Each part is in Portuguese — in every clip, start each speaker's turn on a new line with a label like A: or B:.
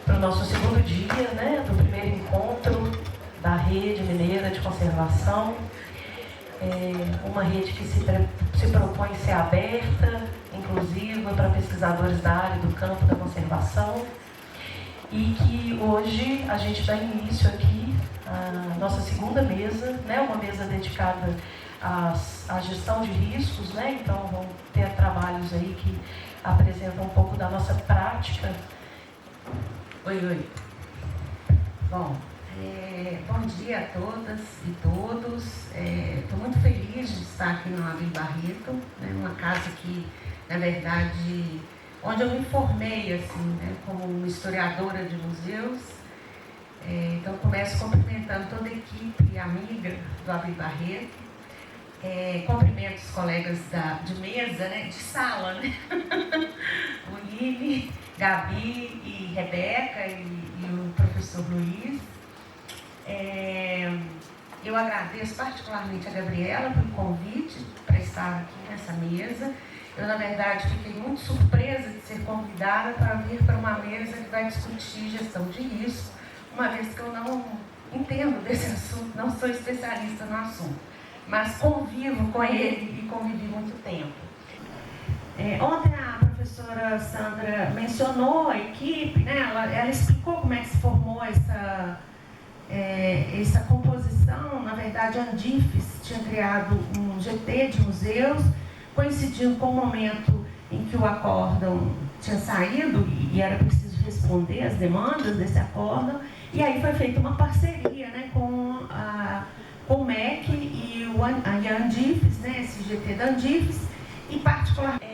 A: para o nosso segundo dia, né, do primeiro encontro da Rede Mineira de Conservação. Uma rede que se propõe ser aberta, inclusiva, para pesquisadores da área do campo da conservação, e que hoje a gente dá início aqui à nossa segunda mesa, né, uma mesa dedicada à gestão de riscos, né, então vão ter trabalhos aí que apresentam um pouco da nossa prática.
B: Oi. Bom dia a todas e todos. Estou muito feliz de estar aqui no Abel Barreto, né, uma casa que, na verdade, onde eu me formei assim, né, como historiadora de museus. Então, começo cumprimentando toda a equipe amiga do Abel Barreto. Cumprimento os colegas de mesa, né, de sala, né? O Lili, Gabi e Rebeca e o professor Luiz. Eu agradeço particularmente a Gabriela pelo convite para estar aqui nessa mesa. Eu, na verdade, fiquei muito surpresa de ser convidada para vir para uma mesa que vai discutir gestão de risco, uma vez que eu não entendo desse assunto, não sou especialista no assunto, mas convivo com ele e convivi muito tempo. Ontem a professora Sandra mencionou a equipe, né? Ela explicou como é que se formou essa composição. Na verdade, a Andifes tinha criado um GT de museus, coincidindo com o momento em que o acórdão tinha saído e era preciso responder às demandas desse acórdão, e aí foi feita uma parceria, né, com o MEC e a Andifes, né, esse GT da Andifes, e particularmente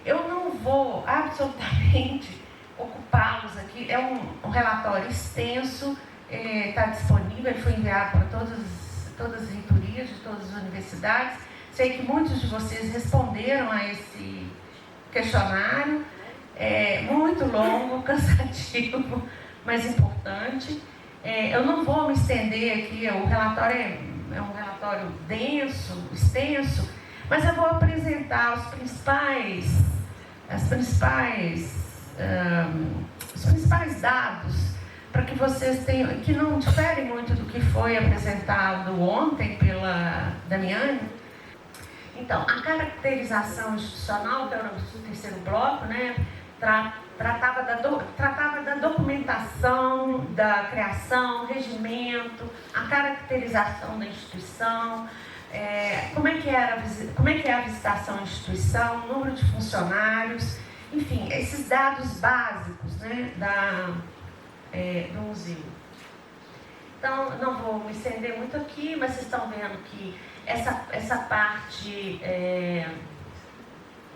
B: eu não vou absolutamente ocupá-los aqui. É um relatório extenso, está disponível, ele foi enviado para todas as reitorias de todas as universidades. Sei que muitos de vocês responderam a esse questionário, muito longo, cansativo, mas importante. Eu não vou me estender aqui, o relatório é um relatório denso, extenso, mas eu vou apresentar os principais dados para que vocês tenham, que não diferem muito do que foi apresentado ontem pela Damiane. Então, a caracterização institucional, que era o terceiro bloco, né, tratava da documentação, da criação, regimento, a caracterização da instituição, como é que é a visitação à instituição, número de funcionários, enfim, esses dados básicos, né, do museu. Então, não vou me estender muito aqui, mas vocês estão vendo que essa parte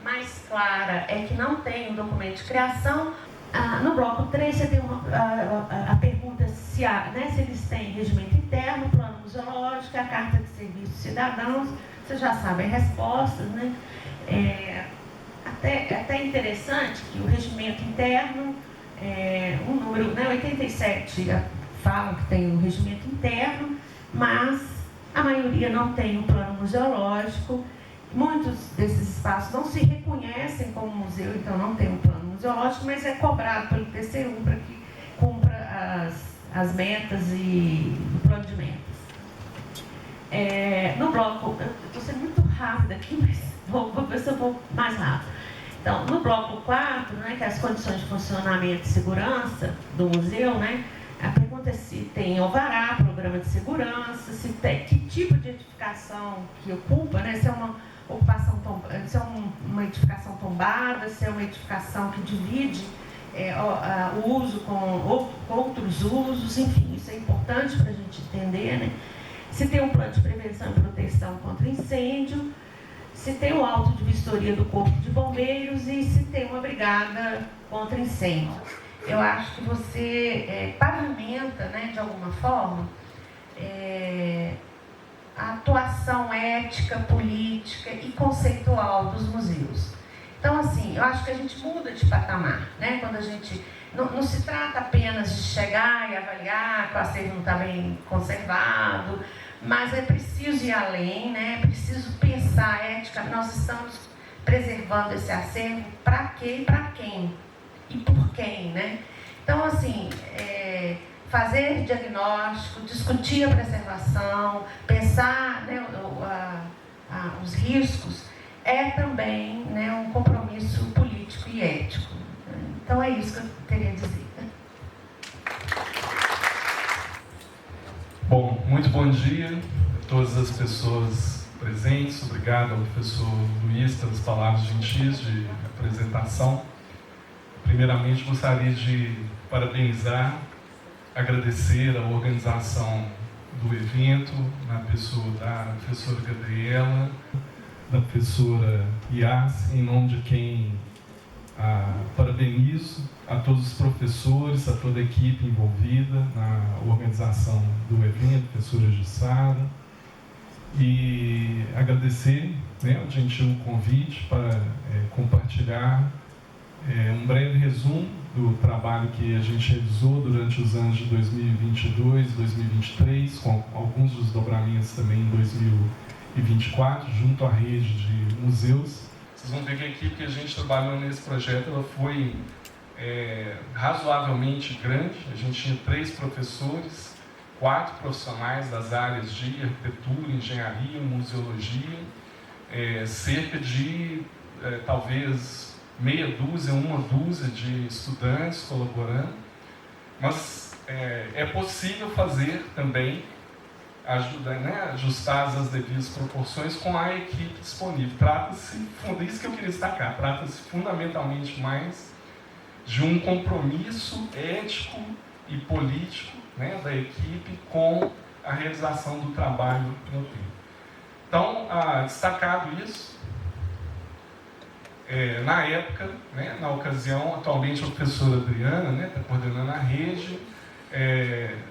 B: mais clara é que não tem um documento de criação. No bloco 3, você tem a pergunta se eles têm regimento interno, plano museológico, a carta de serviços cidadãos. Vocês já sabem as respostas, né? Até interessante que o regimento interno, um número, né, 87 falam que tem um regimento interno, mas a maioria não tem um plano museológico. Muitos desses espaços não se reconhecem como museu, então não tem um plano museológico, mas é cobrado pelo TCU para que cumpra as metas e o plano de metas. No bloco, eu estou sendo muito rápida aqui, mas vou ver se eu vou mais rápido. Então, no bloco 4, né, que é as condições de funcionamento e segurança do museu, né, a pergunta é se tem alvará, programa de segurança, se tem, que tipo de edificação que ocupa, né, se é uma se é uma edificação tombada, se é uma edificação que divide o uso com outros usos, enfim, isso é importante para a gente entender, né? Se tem um plano de prevenção e proteção contra incêndio, se tem um auto de vistoria do Corpo de Bombeiros e se tem uma brigada contra incêndio. Eu acho que você pavimenta, né, de alguma forma, a atuação ética, política e conceitual dos museus. Então, assim, eu acho que a gente muda de patamar, né? Quando a gente não se trata apenas de chegar e avaliar que o acervo não está bem conservado, mas é preciso ir além, né? É preciso pensar ética. Nós estamos preservando esse acervo para quê e para quem? E por quem, né? Então, assim, fazer diagnóstico, discutir a preservação, pensar, né, os riscos, é também, né, um compromisso político e ético. Então, é isso que eu teria a dizer.
C: Bom, muito bom dia a todas as pessoas presentes. Obrigado ao professor Luiz pelas palavras gentis de apresentação. Primeiramente, gostaria de parabenizar, agradecer a organização do evento, na pessoa da professora Gabriela, da professora Yas, em nome de quem parabenizo a todos os professores, a toda a equipe envolvida na organização do evento, professora Jussara, e agradecer, né, o gentil convite para compartilhar um breve resumo do trabalho que a gente realizou durante os anos de 2022 e 2023, com alguns desdobramentos também em 2024, junto à rede de museus. Vocês vão ver que a equipe que a gente trabalhou nesse projeto ela foi razoavelmente grande. A gente tinha 3 professores, 4 profissionais das áreas de arquitetura, engenharia, museologia, cerca de talvez meia dúzia, uma dúzia de estudantes colaborando, mas é possível fazer também, ajustar as devidas proporções com a equipe disponível. Trata-se, isso que eu queria destacar, trata-se fundamentalmente mais de um compromisso ético e político, né, da equipe com a realização do trabalho no tempo. Então, destacado isso, na época, né, na ocasião, atualmente a professora Adriana, né, está coordenando a rede,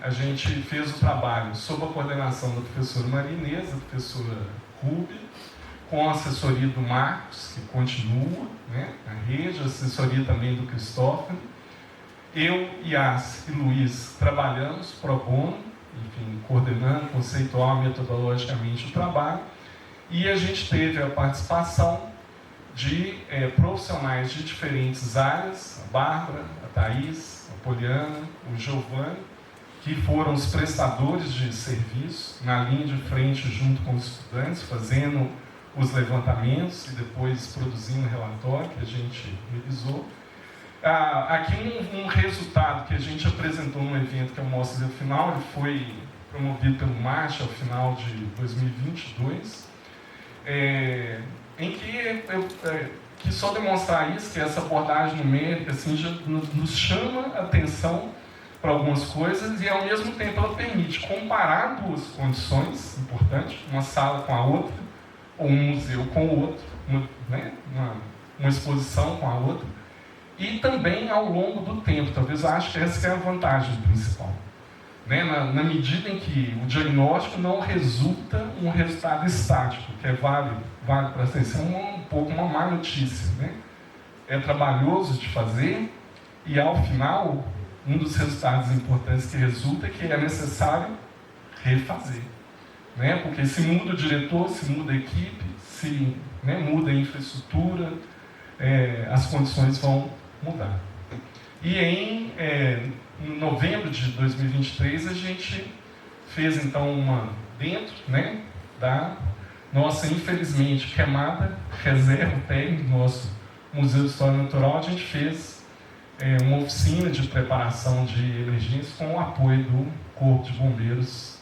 C: a gente fez o trabalho sob a coordenação da professora Maria Inês, da professora Rúbia, com a assessoria do Marcos, que continua, né, na rede, a assessoria também do Cristófano. Eu, Yas e Luiz trabalhamos pro bono, enfim, coordenando conceitual e metodologicamente o trabalho, e a gente teve a participação de profissionais de diferentes áreas, a Bárbara, a Thaís, a Poliana, o Giovanni, que foram os prestadores de serviço na linha de frente junto com os estudantes, fazendo os levantamentos e depois produzindo o relatório que a gente revisou. Aqui um resultado que a gente apresentou no evento que eu mostro no final, ele foi promovido pelo Marcha ao final de 2022, em que eu quis só demonstrar isso, que essa abordagem numérica assim, já nos chama a atenção para algumas coisas e, ao mesmo tempo, ela permite comparar duas condições importantes, uma sala com a outra, ou um museu com o outro, uma exposição com a outra, e também ao longo do tempo. Talvez eu acho que essa é a vantagem principal. Né? Na medida em que o diagnóstico não resulta um resultado estático, que vale para ser um pouco uma má notícia. Né? É trabalhoso de fazer e, ao final, um dos resultados importantes que resulta é que é necessário refazer. Né? Porque se muda o diretor, se muda a equipe, se muda a infraestrutura, as condições vão mudar. E em novembro de 2023, a gente fez, então, dentro da nossa, infelizmente, queimada reserva técnica do nosso Museu de História Natural, a gente fez uma oficina de preparação de emergência com o apoio do Corpo de Bombeiros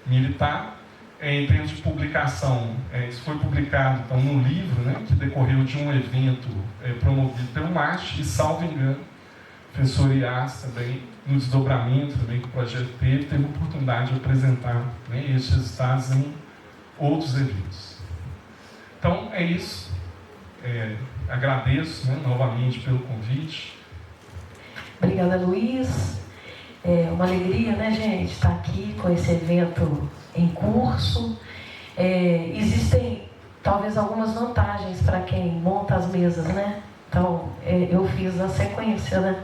C: Militar. Em termos de publicação, isso foi publicado então, num livro, que decorreu de um evento promovido pelo March, e, salvo engano, o professor Iás também, no desdobramento também que o projeto teve a oportunidade de apresentar esses resultados em outros eventos. Então, é isso. Agradeço novamente pelo convite.
A: Obrigada, Luiz. É uma alegria, gente, estar aqui com esse evento em curso. Existem, talvez, algumas vantagens para quem monta as mesas, Então, eu fiz a sequência,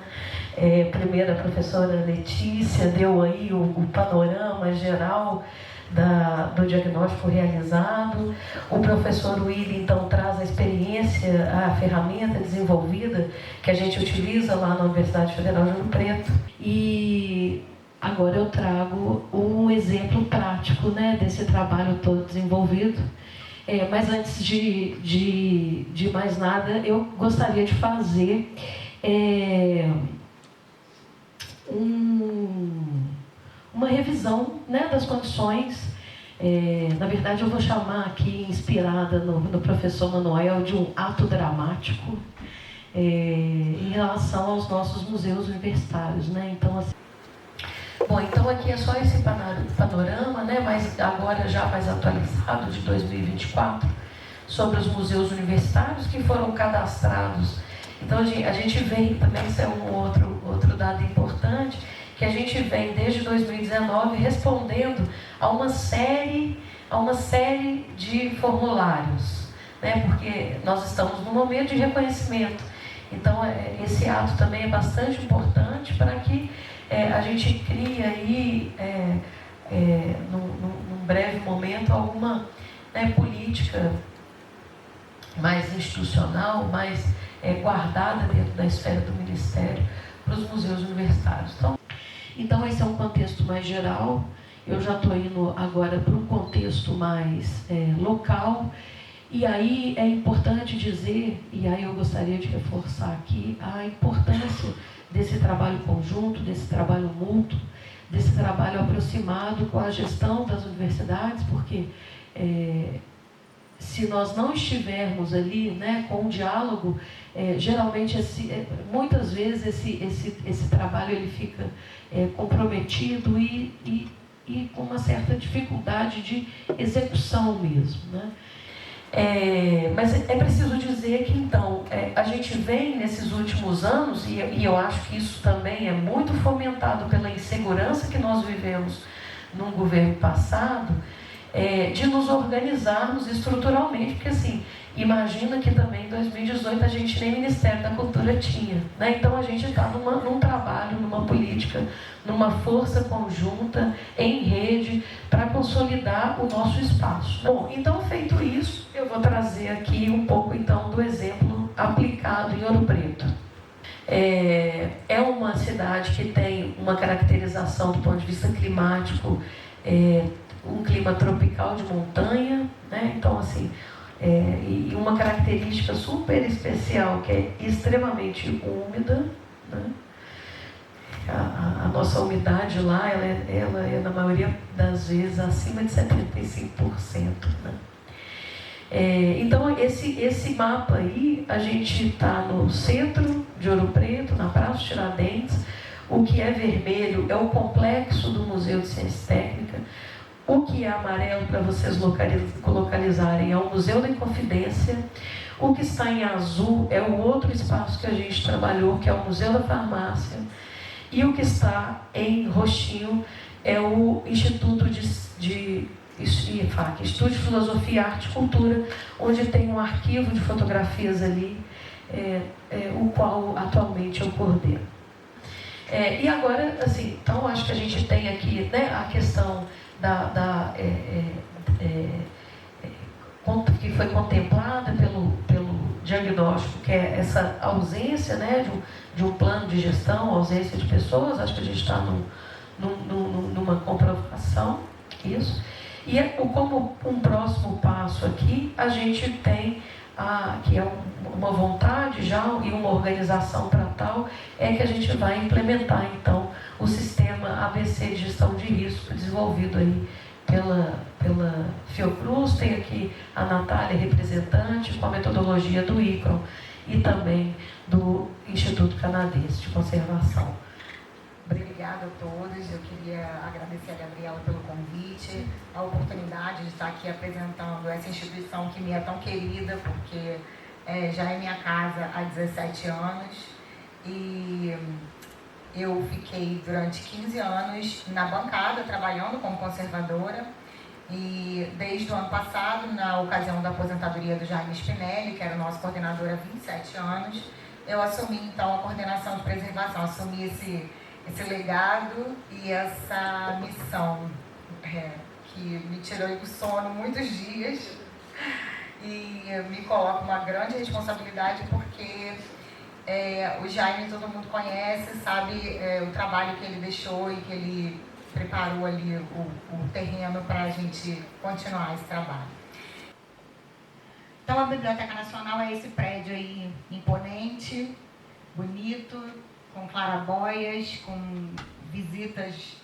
A: Primeiro, a professora Letícia deu aí o panorama geral do diagnóstico realizado. O professor Willy, então, traz a experiência, a ferramenta desenvolvida que a gente utiliza lá na Universidade Federal de Ouro Preto. E agora eu trago um exemplo prático, né, desse trabalho todo desenvolvido. Mas antes de mais nada, eu gostaria de fazer uma revisão, né, das condições. Na verdade, eu vou chamar aqui, inspirada no professor Manuel, de um ato dramático em relação aos nossos museus universitários, né? Então, assim, bom, então aqui é só esse panorama, né, mas agora já mais atualizado, de 2024, sobre os museus universitários que foram cadastrados. Então, a gente vem, também isso é um outro dado importante, que a gente vem desde 2019 respondendo a uma série de formulários, né? Porque nós estamos num momento de reconhecimento. Então, esse ato também é bastante importante para que a gente crie aí, num breve momento, alguma, né, política mais institucional, mais guardada dentro da esfera do Ministério para os museus universitários. Então, esse é um contexto mais geral. Eu já estou indo agora para um contexto mais local. E aí é importante dizer, e aí eu gostaria de reforçar aqui, a importância desse trabalho conjunto, desse trabalho mútuo, desse trabalho aproximado com a gestão das universidades, porque se nós não estivermos ali, né, com um diálogo, geralmente, muitas vezes, esse trabalho ele fica comprometido e com uma certa dificuldade de execução mesmo, né? Mas é preciso dizer que, então, a gente vem nesses últimos anos, e eu acho que isso também é muito fomentado pela insegurança que nós vivemos num governo passado, de nos organizarmos estruturalmente, porque, assim, imagina que também em 2018 a gente nem Ministério da Cultura tinha, né? Então a gente está num trabalho, numa política, numa força conjunta, em rede, para consolidar o nosso espaço. Bom, então, feito isso, eu vou trazer aqui um pouco, então, do exemplo aplicado em Ouro Preto. É uma cidade que tem uma caracterização do ponto de vista climático, um clima tropical de montanha, né? Então, assim, e uma característica super especial, que é extremamente úmida, né? A nossa umidade lá, ela é, na maioria das vezes, acima de 75%. Né? Então, esse mapa aí, a gente está no centro de Ouro Preto, na Praça Tiradentes. O que é vermelho é o complexo do Museu de Ciência Técnica. O que é amarelo, para vocês localizarem, é o Museu da Inconfidência. O que está em azul é o outro espaço que a gente trabalhou, que é o Museu da Farmácia. E o que está em roxinho é o Instituto de Instituto de Filosofia, Arte e Cultura, onde tem um arquivo de fotografias ali, o qual atualmente eu coordeno. E agora, assim, então acho que a gente tem aqui, né, a questão que foi contemplada pelo diagnóstico, que é essa ausência, né, de um plano de gestão, ausência de pessoas. Acho que a gente está numa comprovação, isso. E como um próximo passo aqui, a gente tem, que é uma vontade já e uma organização para tal, que a gente vai implementar, então, o sistema ABC de gestão de risco, desenvolvido aí pela Fiocruz. Tem aqui a Natália, representante, com a metodologia do ICRON e também do Instituto Canadense de Conservação.
D: Obrigada a todos. Eu queria agradecer a Gabriela pelo convite, a oportunidade de estar aqui apresentando essa instituição que me é tão querida, porque já é minha casa há 17 anos e eu fiquei durante 15 anos na bancada, trabalhando como conservadora, e desde o ano passado, na ocasião da aposentadoria do Jaime Spinelli, que era o nosso coordenador há 27 anos, eu assumi então a coordenação de preservação, assumi esse legado e essa missão que me tirou o sono muitos dias e me coloca uma grande responsabilidade porque o Jaime todo mundo conhece, sabe o trabalho que ele deixou e que ele preparou ali o terreno para a gente continuar esse trabalho. Então a Biblioteca Nacional é esse prédio aí imponente, bonito, com clarabóias, com visitas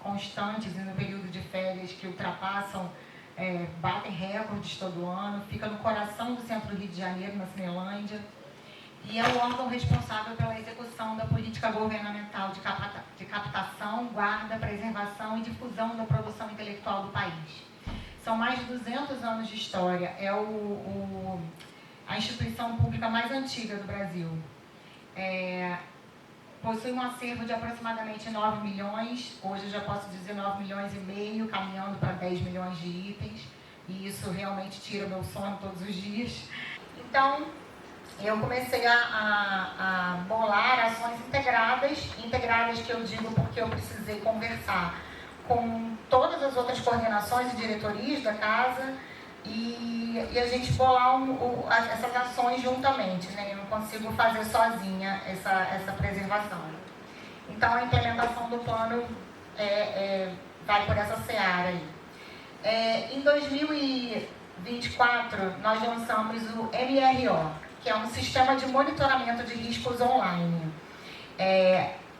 D: constantes e no período de férias que ultrapassam, batem recordes todo ano, fica no coração do centro do Rio de Janeiro, na Cinelândia, e é o órgão responsável pela execução da política governamental de captação, guarda, preservação e difusão da produção intelectual do país. São mais de 200 anos de história, é a instituição pública mais antiga do Brasil. Possui um acervo de aproximadamente 9 milhões, hoje eu já posso dizer 9 milhões e meio, caminhando para 10 milhões de itens, e isso realmente tira meu sono todos os dias. Então, eu comecei a bolar ações integradas que eu digo porque eu precisei conversar com todas as outras coordenações e diretorias da casa e a gente bolar essas ações juntamente, né? Eu não consigo fazer sozinha essa preservação. Então, a implementação do plano vai por essa seara aí. Em 2024, nós lançamos o MRO, que é um sistema de monitoramento de riscos online.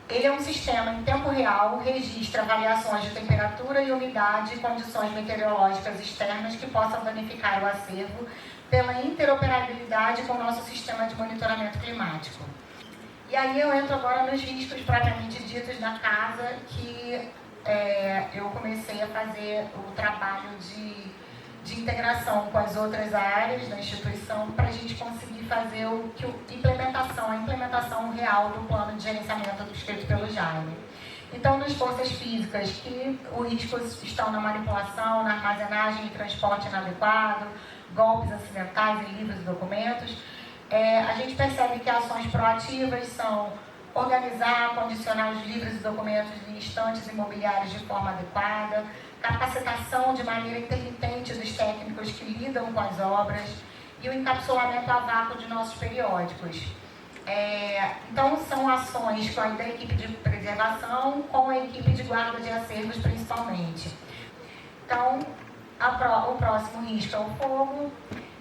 D: Ele é um sistema em tempo real, registra variações de temperatura e umidade e condições meteorológicas externas que possam danificar o acervo pela interoperabilidade com o nosso sistema de monitoramento climático. E aí eu entro agora nos riscos propriamente ditos da casa, que eu comecei a fazer o trabalho de integração com as outras áreas da instituição para a gente conseguir fazer a implementação real do plano de gerenciamento descrito pelo Jaime. Então, nas forças físicas, que os riscos estão na manipulação, na armazenagem e transporte inadequado, golpes acidentais em livros e documentos, a gente percebe que ações proativas são organizar, condicionar os livros e documentos em estantes imobiliários de forma adequada, capacitação de maneira intermitente dos técnicos que lidam com as obras e o encapsulamento a vácuo de nossos periódicos. Então, são ações da equipe de preservação com a equipe de guarda de acervos, principalmente. Então, o próximo risco é o fogo,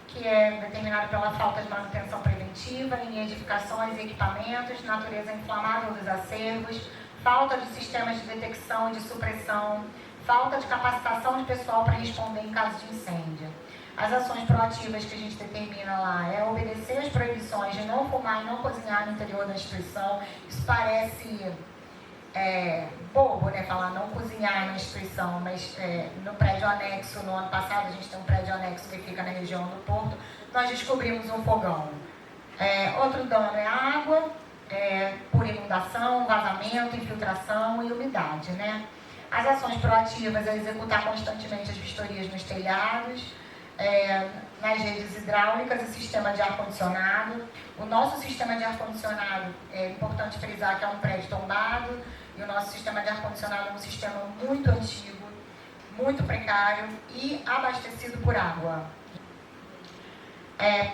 D: que é determinado pela falta de manutenção preventiva em edificações e equipamentos, natureza inflamável dos acervos, falta de sistemas de detecção e de supressão, falta de capacitação de pessoal para responder em caso de incêndio. As ações proativas que a gente determina lá é obedecer às proibições de não fumar e não cozinhar no interior da instituição. Isso parece bobo, né, falar não cozinhar na instituição, mas no prédio anexo, no ano passado, a gente tem um prédio anexo que fica na região do Porto, nós descobrimos um fogão. Outro dano é a água, por inundação, vazamento, infiltração e umidade, né? As ações proativas é executar constantemente as vistorias nos telhados, nas redes hidráulicas e sistema de ar-condicionado. O nosso sistema de ar-condicionado, é importante frisar que é um prédio tombado, e o nosso sistema de ar-condicionado é um sistema muito antigo, muito precário e abastecido por água.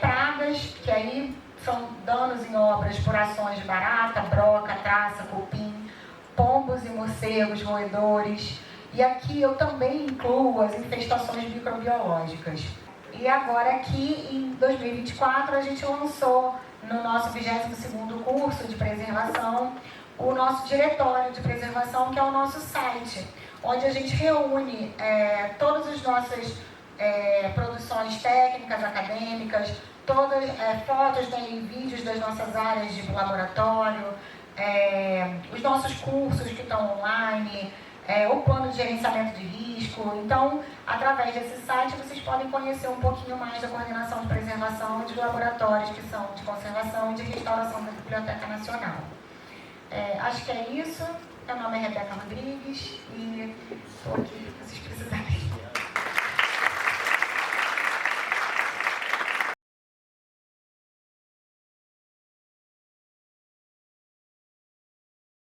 D: Pragas, que aí são danos em obras por ações de barata, broca, traça, cupim, pombos e morcegos, roedores. E aqui eu também incluo as infestações microbiológicas. E agora aqui, em 2024, a gente lançou no nosso 22º curso de preservação o nosso diretório de preservação, que é o nosso site, onde a gente reúne todas as nossas produções técnicas, acadêmicas, todas fotos, e vídeos das nossas áreas de laboratório, os nossos cursos que estão online, o plano de gerenciamento de risco. Então, através desse site, vocês podem conhecer um pouquinho mais da coordenação de preservação e dos laboratórios que são de conservação e de restauração da Biblioteca Nacional. Acho que é isso. Meu nome é Rebeca Rodrigues e estou aqui se vocês precisarem.